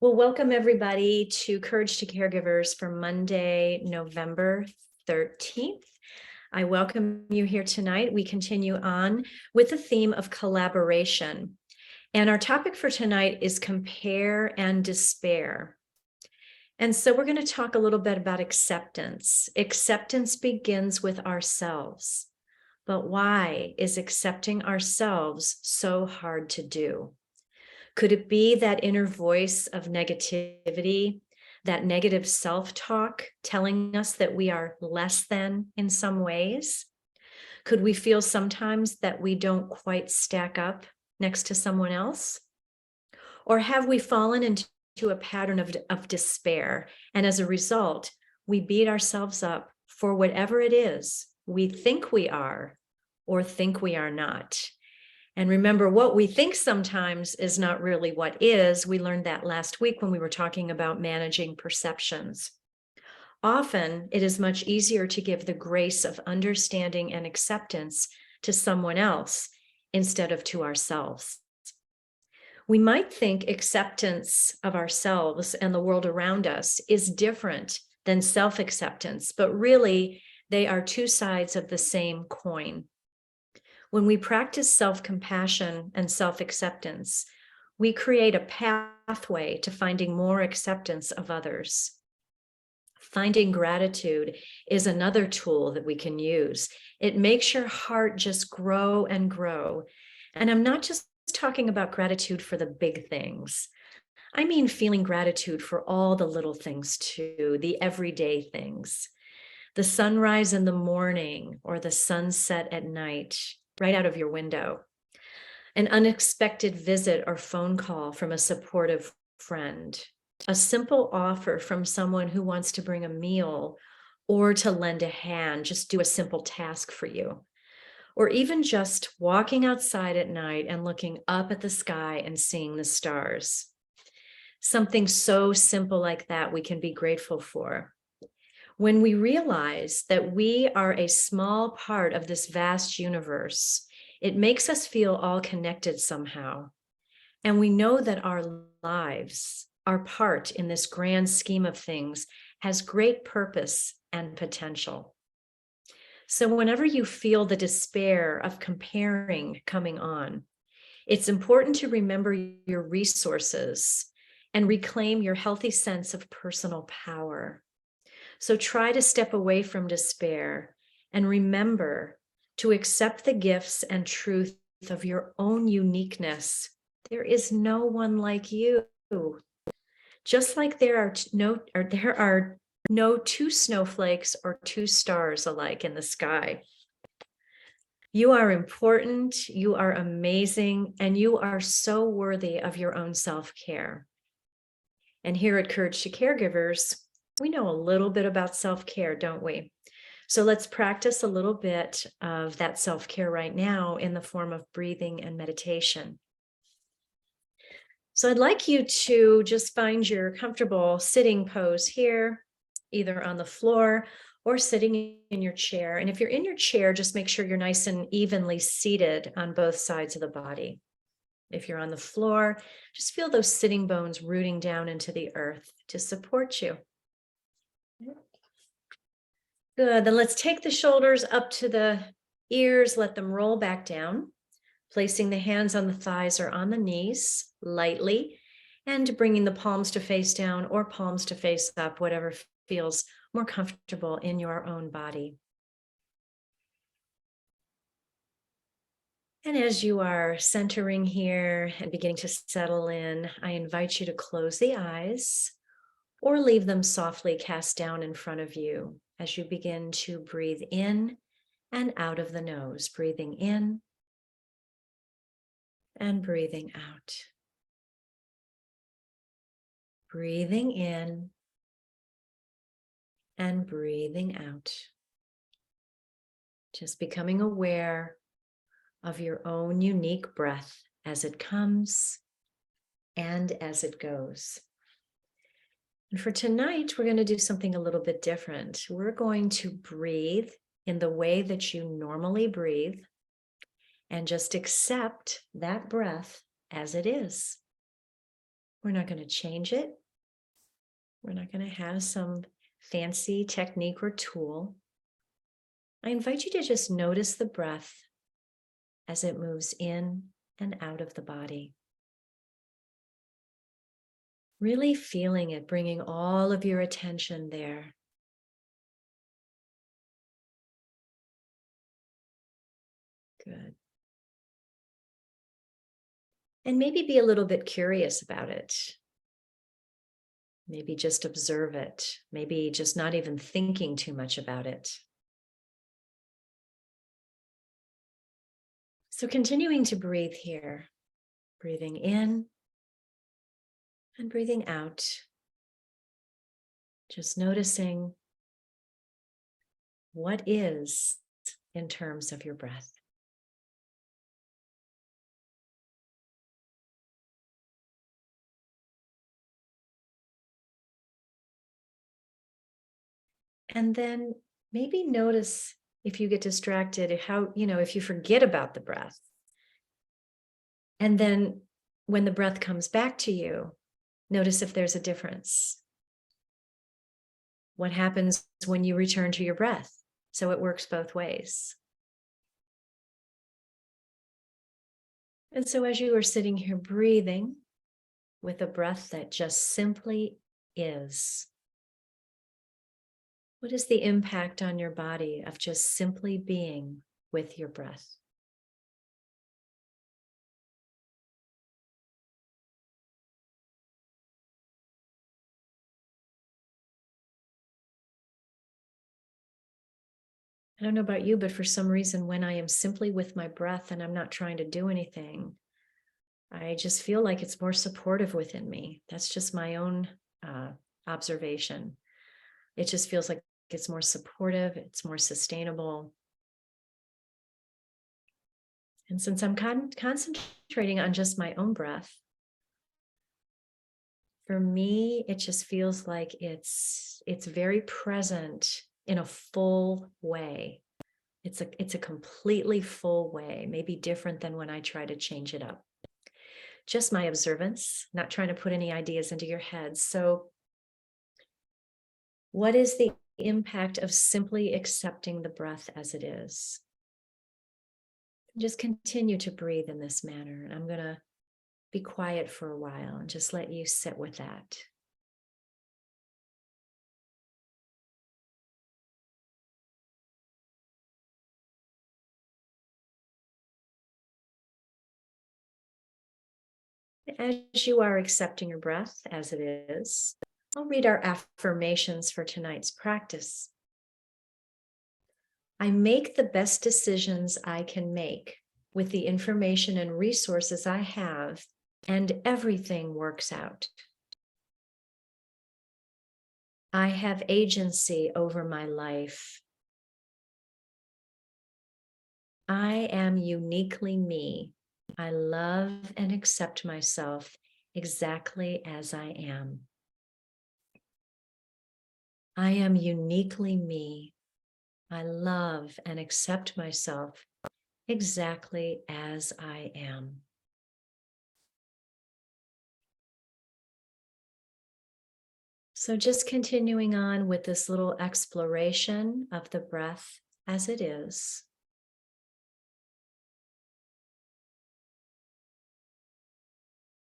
Well, welcome everybody to Courage to Caregivers for Monday, November 13th. I welcome you here tonight. We continue on with the theme of collaboration. And our topic for tonight is compare and despair. And so we're going to talk a little bit about acceptance. Acceptance begins with ourselves. But why is accepting ourselves so hard to do? Could it be that inner voice of negativity, that negative self-talk telling us that we are less than in some ways? Could we feel sometimes that we don't quite stack up next to someone else? Or have we fallen into a pattern of despair? And as a result, we beat ourselves up for whatever it is we think we are or think we are not. And remember, what we think sometimes is not really what is. We learned that last week when we were talking about managing perceptions. Often, it is much easier to give the grace of understanding and acceptance to someone else instead of to ourselves. We might think acceptance of ourselves and the world around us is different than self-acceptance, but really, they are two sides of the same coin. When we practice self-compassion and self-acceptance, we create a pathway to finding more acceptance of others. Finding gratitude is another tool that we can use. It makes your heart just grow and grow. And I'm not just talking about gratitude for the big things. I mean feeling gratitude for all the little things too, the everyday things. The sunrise in the morning or the sunset at night, right out of your window. An unexpected visit or phone call from a supportive friend. A simple offer from someone who wants to bring a meal or to lend a hand, just do a simple task for you. Or even just walking outside at night and looking up at the sky and seeing the stars. Something so simple like that we can be grateful for. When we realize that we are a small part of this vast universe, it makes us feel all connected somehow. And we know that our lives, our part in this grand scheme of things, has great purpose and potential. So whenever you feel the despair of comparing coming on, it's important to remember your resources and reclaim your healthy sense of personal power. So try to step away from despair and remember to accept the gifts and truth of your own uniqueness. There is no one like you. Just like there are no two snowflakes or two stars alike in the sky. You are important, you are amazing, and you are so worthy of your own self-care. And here at Courage to Caregivers, we know a little bit about self-care, don't we? So let's practice a little bit of that self-care right now in the form of breathing and meditation. So I'd like you to just find your comfortable sitting pose here, either on the floor or sitting in your chair. And if you're in your chair, just make sure you're nice and evenly seated on both sides of the body. If you're on the floor, just feel those sitting bones rooting down into the earth to support you. Good, then let's take the shoulders up to the ears, let them roll back down, placing the hands on the thighs or on the knees lightly, and bringing the palms to face down or palms to face up, whatever feels more comfortable in your own body. And as you are centering here and beginning to settle in, I invite you to close the eyes or leave them softly cast down in front of you as you begin to breathe in and out of the nose, breathing in and breathing out. Breathing in and breathing out. Just becoming aware of your own unique breath as it comes and as it goes. And for tonight, we're going to do something a little bit different. We're going to breathe in the way that you normally breathe and just accept that breath as it is. We're not going to change it. We're not going to have some fancy technique or tool. I invite you to just notice the breath as it moves in and out of the body. Really feeling it, bringing all of your attention there. Good. And maybe be a little bit curious about it. Maybe just observe it. Maybe just not even thinking too much about it. So continuing to breathe here, breathing in and breathing out. Just noticing what is in terms of your breath. And then maybe notice if you get distracted, how, if you forget about the breath. And then when the breath comes back to you, notice if there's a difference. What happens when you return to your breath? So it works both ways. And so as you are sitting here breathing with a breath that just simply is, what is the impact on your body of just simply being with your breath? I don't know about you, but for some reason, when I am simply with my breath and I'm not trying to do anything, I just feel like it's more supportive within me. That's just my own observation. It just feels like it's more supportive, it's more sustainable. And since I'm concentrating on just my own breath, for me, it just feels like it's very present in a full way. It's a completely full way, maybe different than when I try to change it up. Just my observance, not trying to put any ideas into your head. So, what is the impact of simply accepting the breath as it is? Just continue to breathe in this manner. And I'm going to be quiet for a while and just let you sit with that. As you are accepting your breath as it is, I'll read our affirmations for tonight's practice. I make the best decisions I can make with the information and resources I have, and everything works out. I have agency over my life. I am uniquely me. I love and accept myself exactly as I am. I am uniquely me. I love and accept myself exactly as I am. So just continuing on with this little exploration of the breath as it is.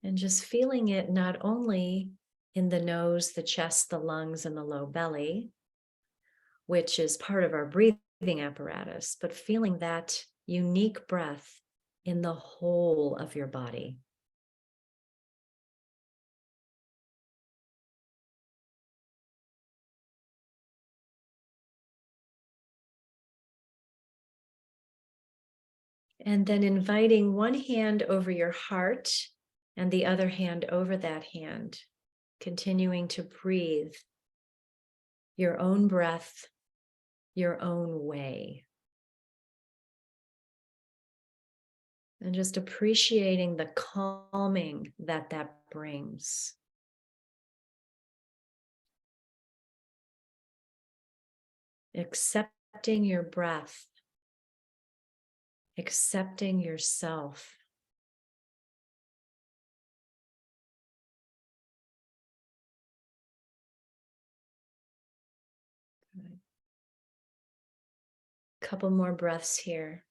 And just feeling it not only in the nose, the chest, the lungs, and the low belly, which is part of our breathing apparatus, but feeling that unique breath in the whole of your body. And then inviting one hand over your heart and the other hand over that hand, continuing to breathe your own breath, your own way. And just appreciating the calming that brings. Accepting your breath, accepting yourself. Couple more breaths here.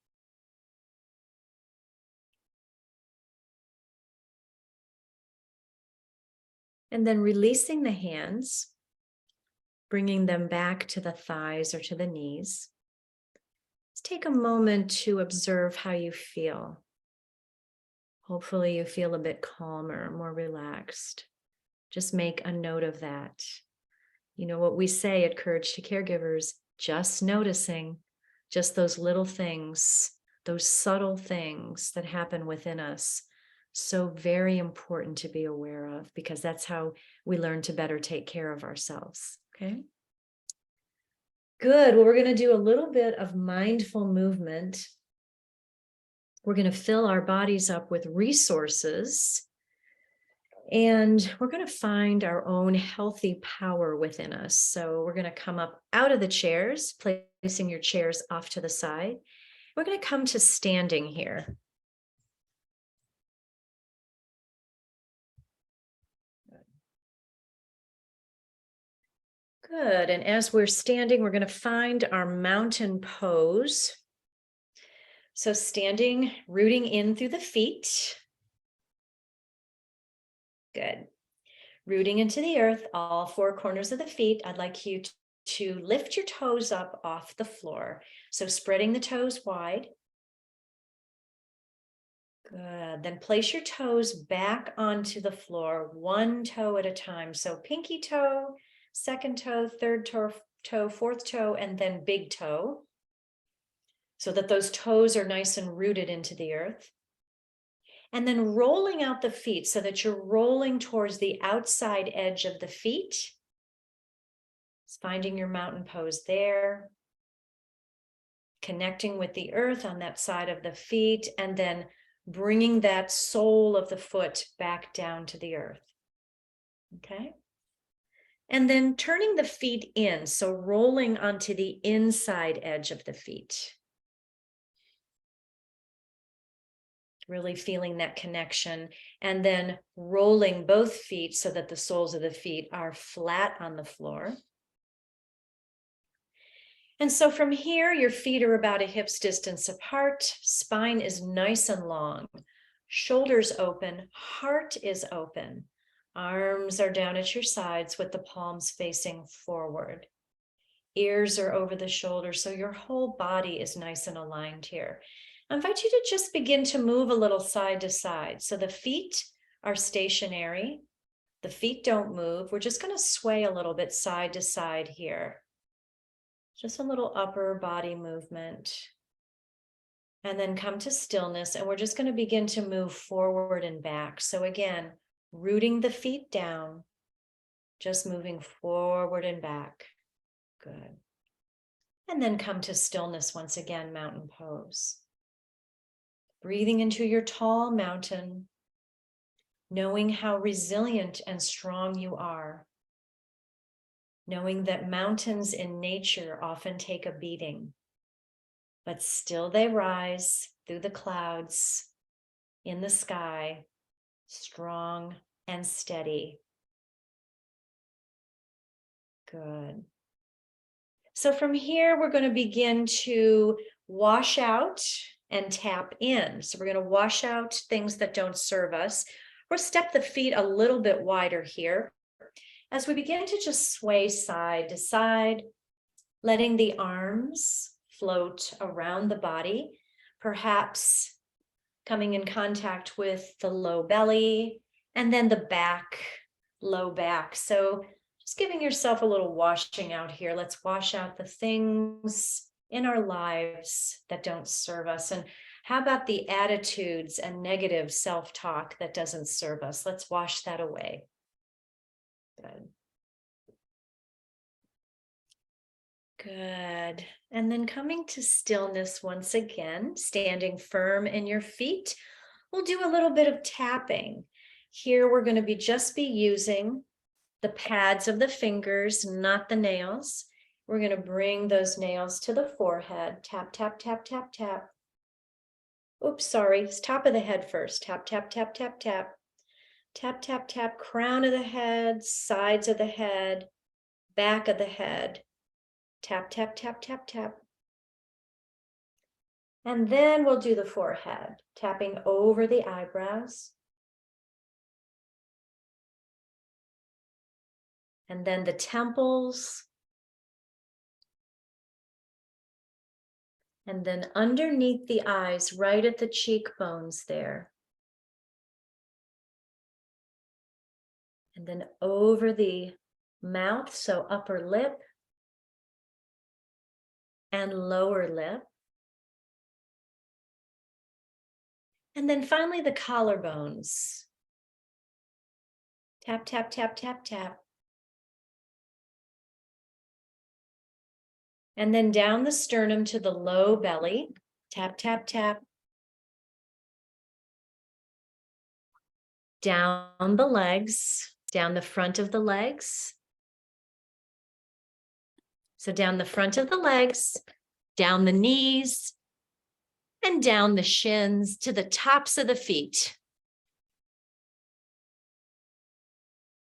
And then releasing the hands, bringing them back to the thighs or to the knees. Let's take a moment to observe how you feel. Hopefully you feel a bit calmer, more relaxed. Just make a note of that. You know what we say at Courage to Caregivers, just noticing, just those little things, those subtle things that happen within us. So very important to be aware of, because that's how we learn to better take care of ourselves. Okay. Good. Well, we're going to do a little bit of mindful movement. We're going to fill our bodies up with resources, and we're going to find our own healthy power within us. So we're going to come up out of the chairs, placing your chairs off to the side. We're going to come to standing here. Good. And as we're standing, we're going to find our mountain pose. So standing, rooting in through the feet. Good. Rooting into the earth, all four corners of the feet. I'd like you to lift your toes up off the floor. So spreading the toes wide. Good. Then place your toes back onto the floor, one toe at a time. So pinky toe, second toe, third toe, fourth toe, and then big toe, so that those toes are nice and rooted into the earth. And then rolling out the feet so that you're rolling towards the outside edge of the feet. Just finding your mountain pose there. Connecting with the earth on that side of the feet, and then bringing that sole of the foot back down to the earth. Okay. And then turning the feet in, so rolling onto the inside edge of the feet. Really feeling that connection, and then rolling both feet so that the soles of the feet are flat on the floor. And so from here, your feet are about a hip's distance apart, spine is nice and long, shoulders open, heart is open, arms are down at your sides with the palms facing forward. Ears are over the shoulders, so your whole body is nice and aligned here. I invite you to just begin to move a little side to side. So the feet are stationary. The feet don't move. We're just going to sway a little bit side to side here. Just a little upper body movement. And then come to stillness. And we're just going to begin to move forward and back. So again, rooting the feet down, just moving forward and back. Good. And then come to stillness once again, mountain pose. Breathing into your tall mountain, knowing how resilient and strong you are, knowing that mountains in nature often take a beating, but still they rise through the clouds in the sky, strong and steady. Good. So from here, we're going to begin to wash out and tap in. So we're going to wash out things that don't serve us, or step the feet a little bit wider here as we begin to just sway side to side, letting the arms float around the body, perhaps coming in contact with the low belly and then the back, low back. So just giving yourself a little washing out here. Let's wash out the things in our lives that don't serve us. And how about the attitudes and negative self-talk that doesn't serve us? Let's wash that away. Good. Good. And then coming to stillness once again, standing firm in your feet. We'll do a little bit of tapping. Here we're going to just be using the pads of the fingers, not the nails. We're going to bring those nails to the forehead. Tap, tap, tap, tap, tap. Oops, sorry. It's top of the head first. Tap, tap, tap, tap, tap. Tap, tap, tap. Crown of the head, sides of the head, back of the head. Tap, tap, tap, tap, tap. And then we'll do the forehead, tapping over the eyebrows. And then the temples. And then underneath the eyes, right at the cheekbones there. And then over the mouth, so upper lip and lower lip. And then finally the collarbones. Tap, tap, tap, tap, tap. And then down the sternum to the low belly. Tap, tap, tap. Down the legs, down the front of the legs. So down the front of the legs, down the knees, and down the shins to the tops of the feet.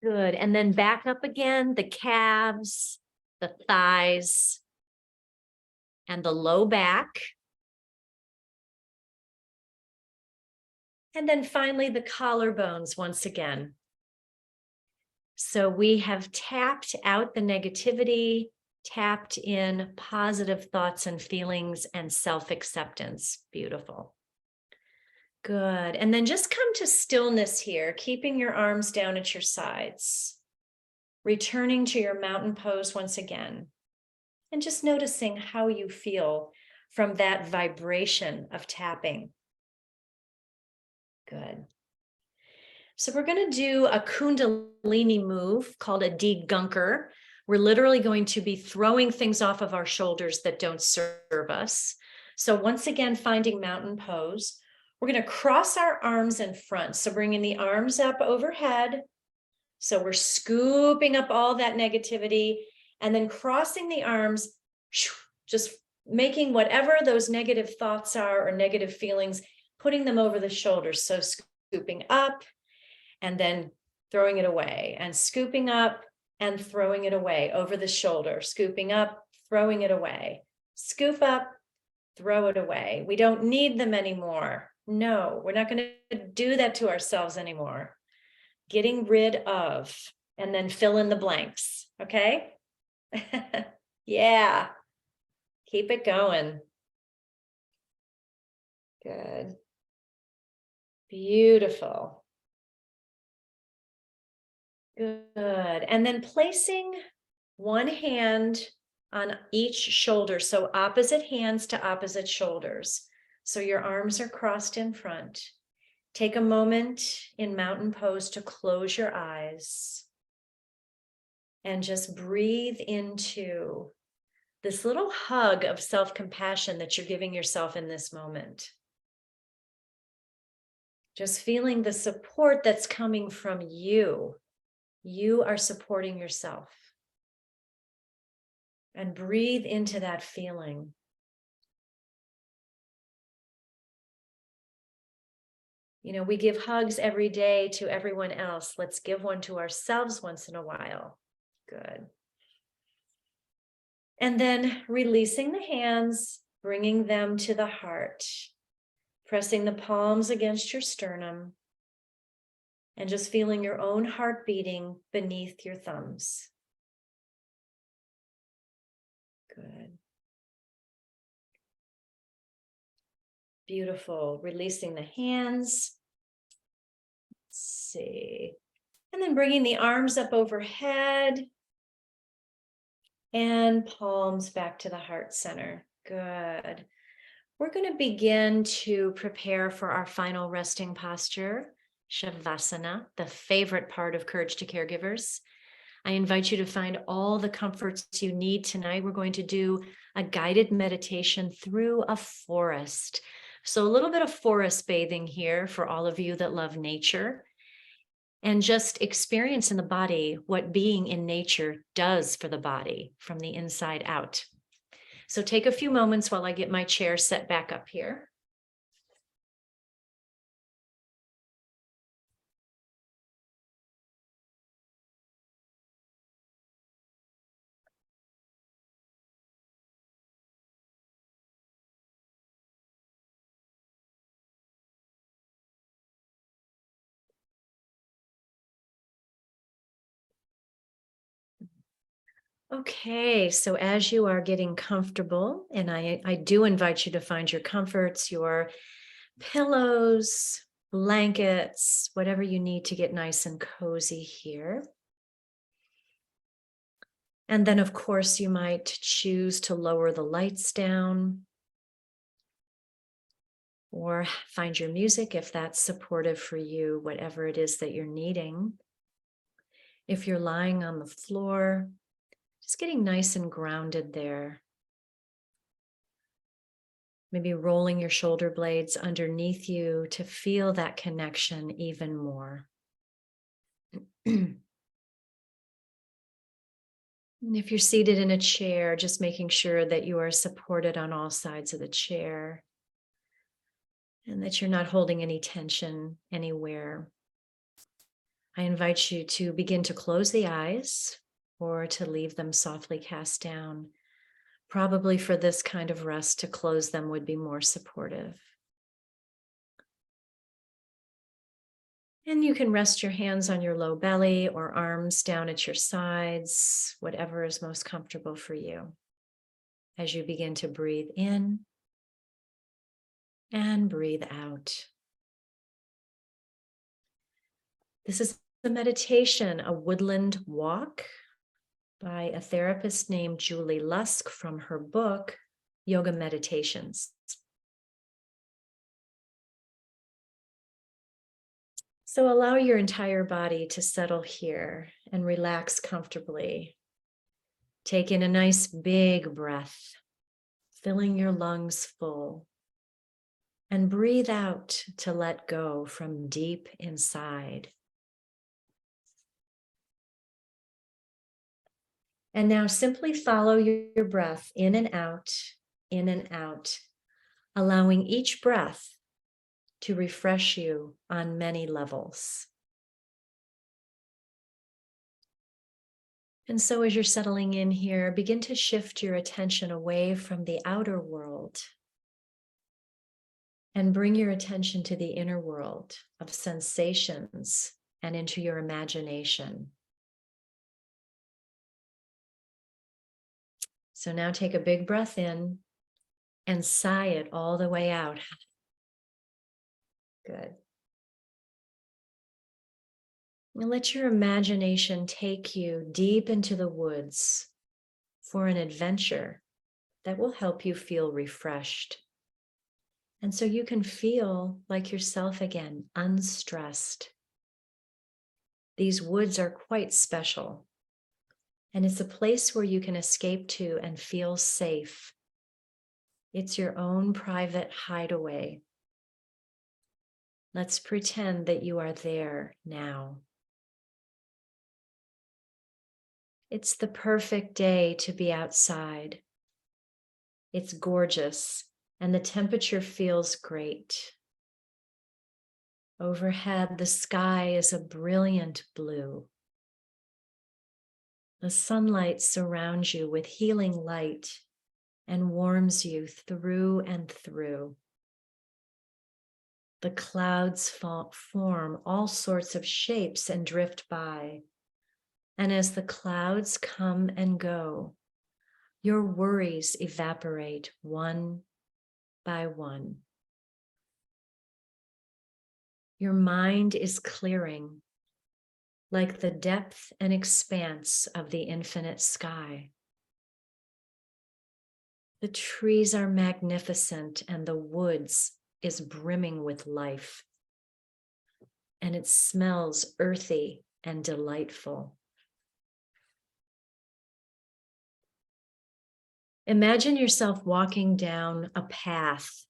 Good. And then back up again, the calves, the thighs, and the low back. And then finally, the collarbones once again. So we have tapped out the negativity, tapped in positive thoughts and feelings and self-acceptance. Beautiful. Good. And then just come to stillness here, keeping your arms down at your sides, returning to your mountain pose once again, and just noticing how you feel from that vibration of tapping. Good. So we're going to do a Kundalini move called a degunker. We're literally going to be throwing things off of our shoulders that don't serve us. So once again, finding mountain pose. We're going to cross our arms in front. So bringing the arms up overhead. So we're scooping up all that negativity and then crossing the arms, just making whatever those negative thoughts are or negative feelings, putting them over the shoulders. So scooping up and then throwing it away, and scooping up and throwing it away over the shoulder, scooping up, throwing it away, scoop up, throw it away. We don't need them anymore. No, we're not going to do that to ourselves anymore. Getting rid of, and then fill in the blanks. Okay. Yeah. Keep it going. Good. Beautiful. Good. And then placing one hand on each shoulder. So opposite hands to opposite shoulders. So your arms are crossed in front. Take a moment in mountain pose to close your eyes and just breathe into this little hug of self-compassion that you're giving yourself in this moment. Just feeling the support that's coming from you. You are supporting yourself. And breathe into that feeling. You know, we give hugs every day to everyone else. Let's give one to ourselves once in a while. Good. And then releasing the hands, bringing them to the heart, pressing the palms against your sternum, and just feeling your own heart beating beneath your thumbs. Good. Beautiful. Releasing the hands. Let's see. And then bringing the arms up overhead and palms back to the heart center. Good. We're going to begin to prepare for our final resting posture, Shavasana, the favorite part of Courage to Caregivers. I invite you to find all the comforts you need tonight. We're going to do a guided meditation through a forest. So a little bit of forest bathing here for all of you that love nature, and just experience in the body what being in nature does for the body from the inside out. So take a few moments while I get my chair set back up here. Okay, so as you are getting comfortable, and I do invite you to find your comforts, your pillows, blankets, whatever you need to get nice and cozy here. And then, of course, you might choose to lower the lights down or find your music if that's supportive for you, whatever it is that you're needing. If you're lying on the floor, just getting nice and grounded there. Maybe rolling your shoulder blades underneath you to feel that connection even more. And if you're seated in a chair, just making sure that you are supported on all sides of the chair and that you're not holding any tension anywhere. I invite you to begin to close the eyes or to leave them softly cast down. Probably for this kind of rest, to close them would be more supportive. And you can rest your hands on your low belly or arms down at your sides, whatever is most comfortable for you, as you begin to breathe in and breathe out. This is a meditation, a woodland walk by a therapist named Julie Lusk from her book, Yoga Meditations. So allow your entire body to settle here and relax comfortably. Take in a nice big breath, filling your lungs full. And breathe out to let go from deep inside. And now simply follow your breath in and out, allowing each breath to refresh you on many levels. And so as you're settling in here, begin to shift your attention away from the outer world and bring your attention to the inner world of sensations and into your imagination. So now take a big breath in and sigh it all the way out. Good. And let your imagination take you deep into the woods for an adventure that will help you feel refreshed. And so you can feel like yourself again, unstressed. These woods are quite special. And it's a place where you can escape to and feel safe. It's your own private hideaway. Let's pretend that you are there now. It's the perfect day to be outside. It's gorgeous, and the temperature feels great. Overhead, the sky is a brilliant blue. The sunlight surrounds you with healing light and warms you through and through. The clouds form all sorts of shapes and drift by. And as the clouds come and go, your worries evaporate one by one. Your mind is clearing like the depth and expanse of the infinite sky. The trees are magnificent and the woods is brimming with life. And it smells earthy and delightful. Imagine yourself walking down a path.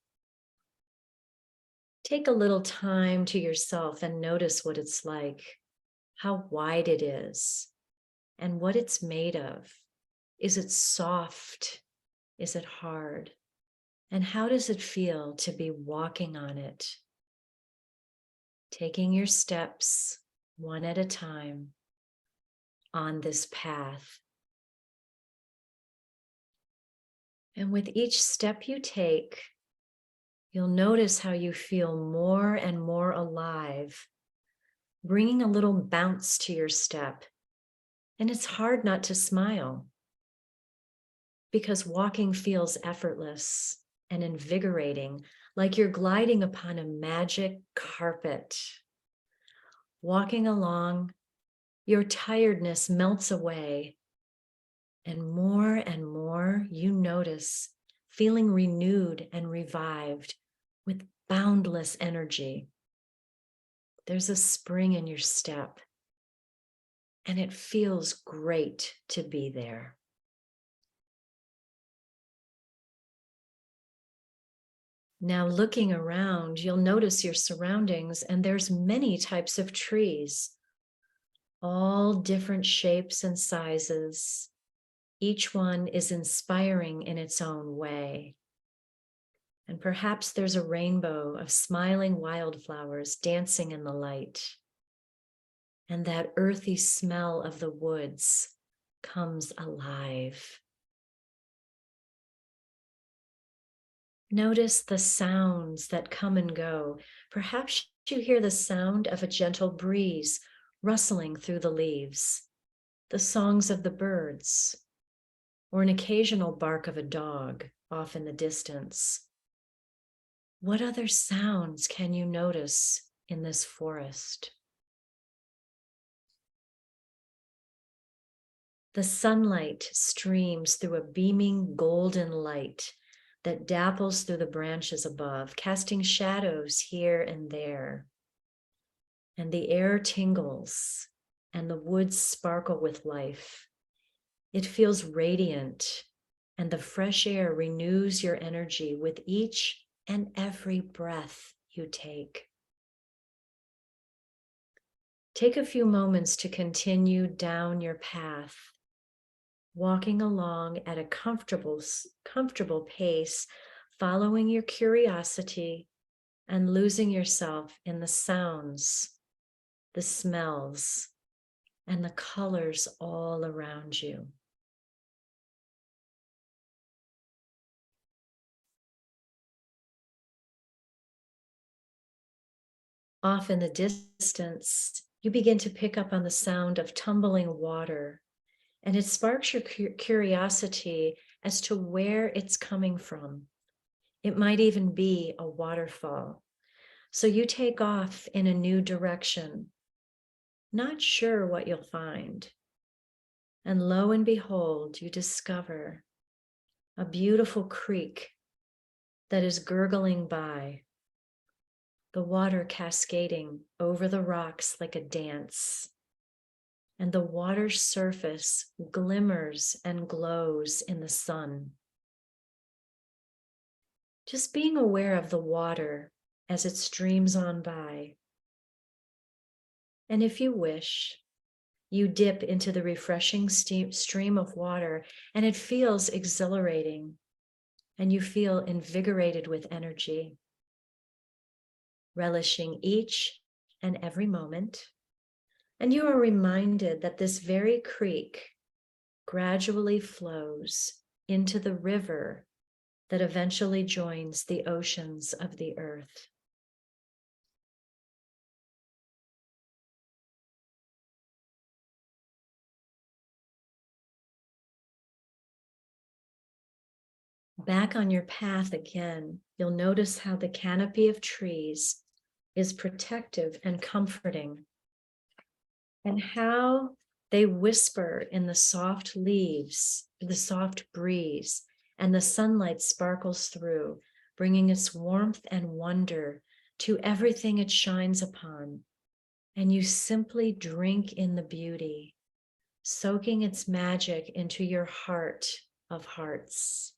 Take a little time to yourself and notice what it's like, how wide it is, and what it's made of. Is it soft? Is it hard? And how does it feel to be walking on it? Taking your steps one at a time on this path. And with each step you take, you'll notice how you feel more and more alive, bringing a little bounce to your step. And it's hard not to smile. because walking feels effortless and invigorating, like you're gliding upon a magic carpet. Walking along, your tiredness melts away, and more you notice feeling renewed and revived with boundless energy. There's a spring in your step, and it feels great to be there. Now, looking around, you'll notice your surroundings, and there's many types of trees, all different shapes and sizes. Each one is inspiring in its own way. And perhaps there's a rainbow of smiling wildflowers dancing in the light. And that earthy smell of the woods comes alive. Notice the sounds that come and go. Perhaps you hear the sound of a gentle breeze rustling through the leaves, the songs of the birds, or an occasional bark of a dog off in the distance. What other sounds can you notice in this forest? The sunlight streams through a beaming golden light that dapples through the branches above, casting shadows here and there. And the air tingles and the woods sparkle with life. It feels radiant, and the fresh air renews your energy with each and every breath you take. Take a few moments to continue down your path, walking along at a comfortable pace, following your curiosity and losing yourself in the sounds, the smells, and the colors all around you. Off in the distance, you begin to pick up on the sound of tumbling water, and it sparks your curiosity as to where it's coming from. It might even be a waterfall. So you take off in a new direction, not sure what you'll find. And lo and behold, you discover a beautiful creek that is gurgling by, the water cascading over the rocks like a dance. And the water's surface glimmers and glows in the sun. Just being aware of the water as it streams on by. And if you wish, you dip into the refreshing stream of water, and it feels exhilarating, and you feel invigorated with energy, relishing each and every moment. And you are reminded that this very creek gradually flows into the river that eventually joins the oceans of the earth. Back on your path again, you'll notice how the canopy of trees is protective and comforting, and how they whisper in the soft leaves, the soft breeze, and the sunlight sparkles through, bringing its warmth and wonder to everything it shines upon. And you simply drink in the beauty, soaking its magic into your heart of hearts.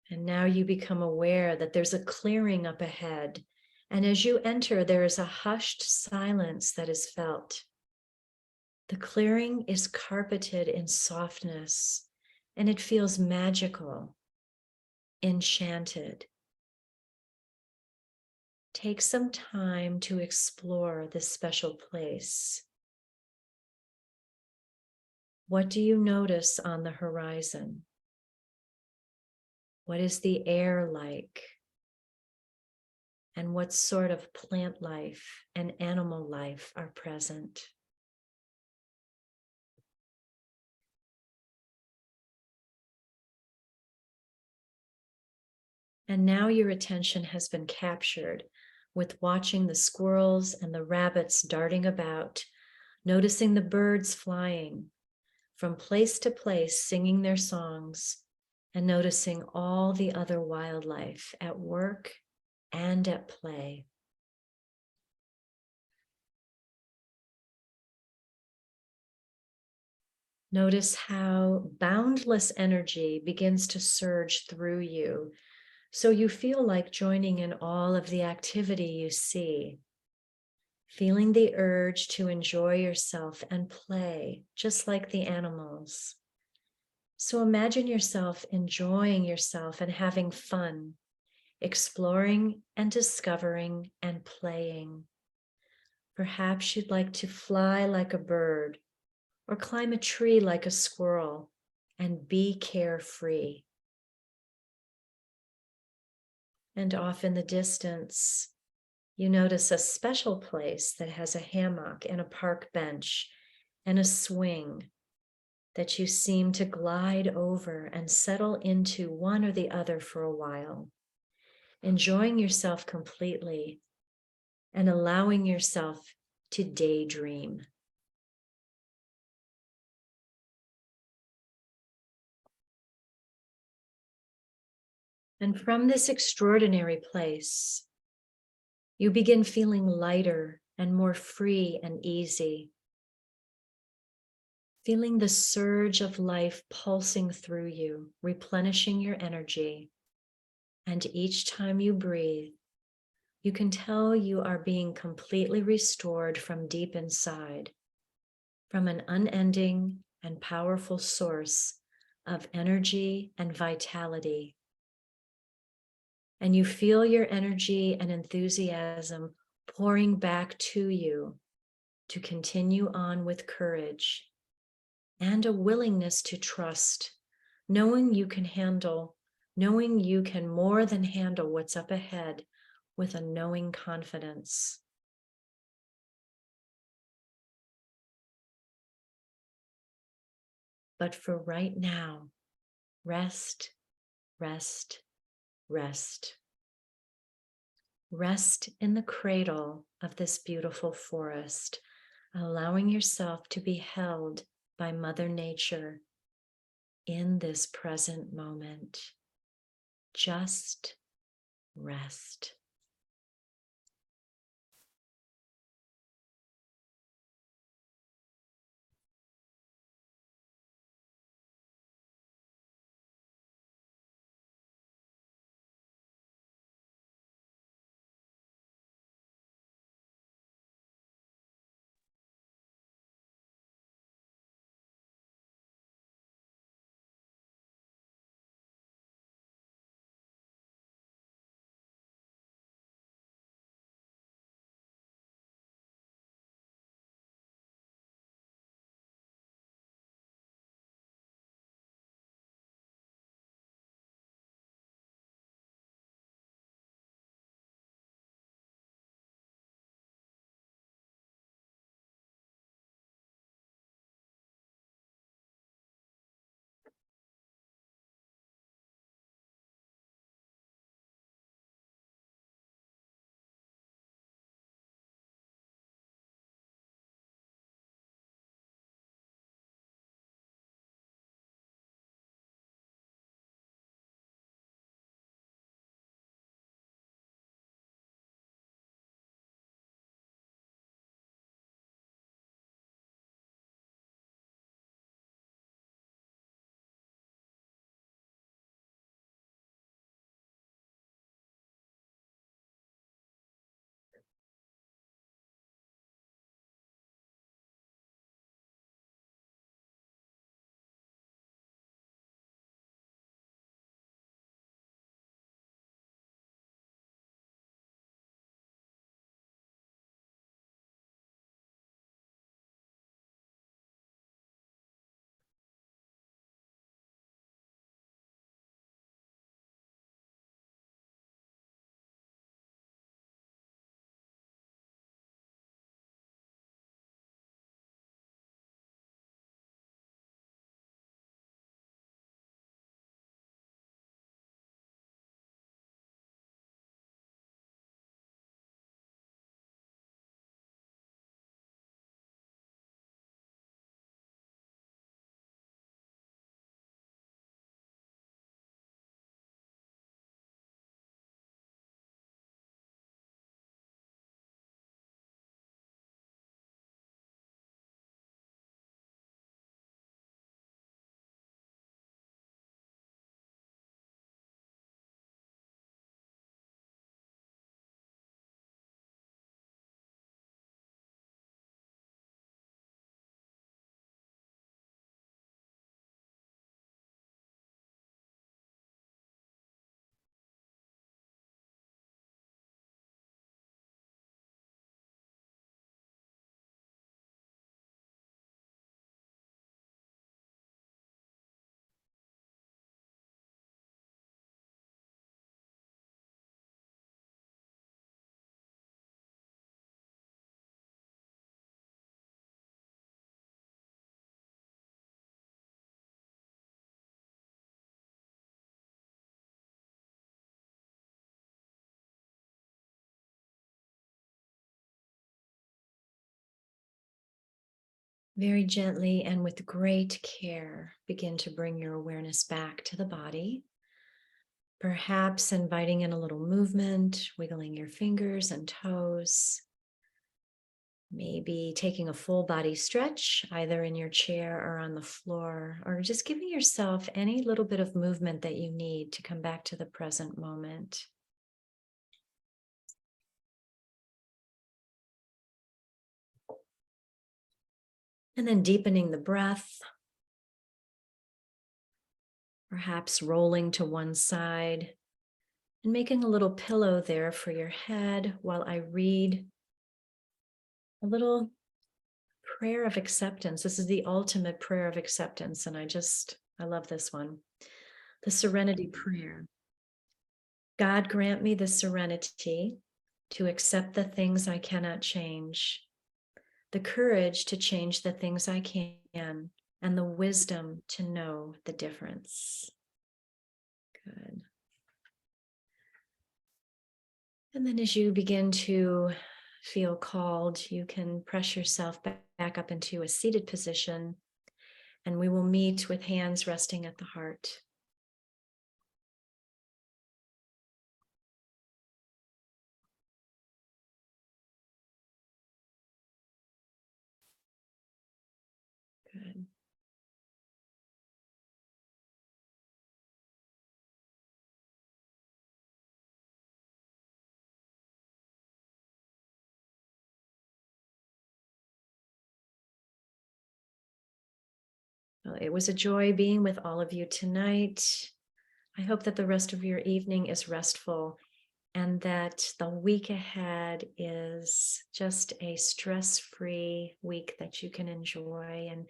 And now you become aware that there's a clearing up ahead. And as you enter, there is a hushed silence that is felt. The clearing is carpeted in softness, and it feels magical, enchanted. Take some time to explore this special place. What do you notice on the horizon? What is the air like? And what sort of plant life and animal life are present? And now your attention has been captured with watching the squirrels and the rabbits darting about, noticing the birds flying from place to place, singing their songs, and noticing all the other wildlife at work and at play. Notice how boundless energy begins to surge through you, so you feel like joining in all of the activity you see, feeling the urge to enjoy yourself and play, just like the animals. So imagine yourself enjoying yourself and having fun, exploring and discovering and playing. Perhaps you'd like to fly like a bird or climb a tree like a squirrel and be carefree. And off in the distance, you notice a special place that has a hammock and a park bench and a swing that you seem to glide over and settle into one or the other for a while, enjoying yourself completely and allowing yourself to daydream. And from this extraordinary place, you begin feeling lighter and more free and easy, feeling the surge of life pulsing through you, replenishing your energy. And each time you breathe, you can tell you are being completely restored from deep inside, from an unending and powerful source of energy and vitality. And you feel your energy and enthusiasm pouring back to you to continue on with courage and a willingness to trust, knowing you can more than handle what's up ahead with a knowing confidence. But for right now, rest, rest, rest. Rest in the cradle of this beautiful forest, allowing yourself to be held by Mother Nature in this present moment. Just rest. Very gently and with great care, begin to bring your awareness back to the body. Perhaps inviting in a little movement, wiggling your fingers and toes. Maybe taking a full body stretch, either in your chair or on the floor, or just giving yourself any little bit of movement that you need to come back to the present moment. And then deepening the breath, perhaps rolling to one side and making a little pillow there for your head while I read a little prayer of acceptance. This is the ultimate prayer of acceptance. And I love this one. The Serenity Prayer. God grant me the serenity to accept the things I cannot change, the courage to change the things I can, and the wisdom to know the difference. Good. And then as you begin to feel called, you can press yourself back up into a seated position, and we will meet with hands resting at the heart. Good. Well, it was a joy being with all of you tonight. I hope that the rest of your evening is restful and that the week ahead is just a stress-free week that you can enjoy. And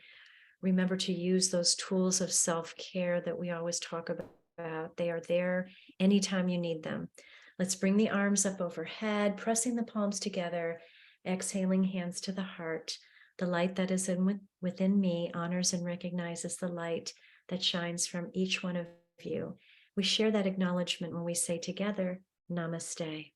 remember to use those tools of self-care that we always talk about. They are there anytime you need them. Let's bring the arms up overhead, pressing the palms together, exhaling hands to the heart. The light that is within me honors and recognizes the light that shines from each one of you. We share that acknowledgement when we say together, Namaste.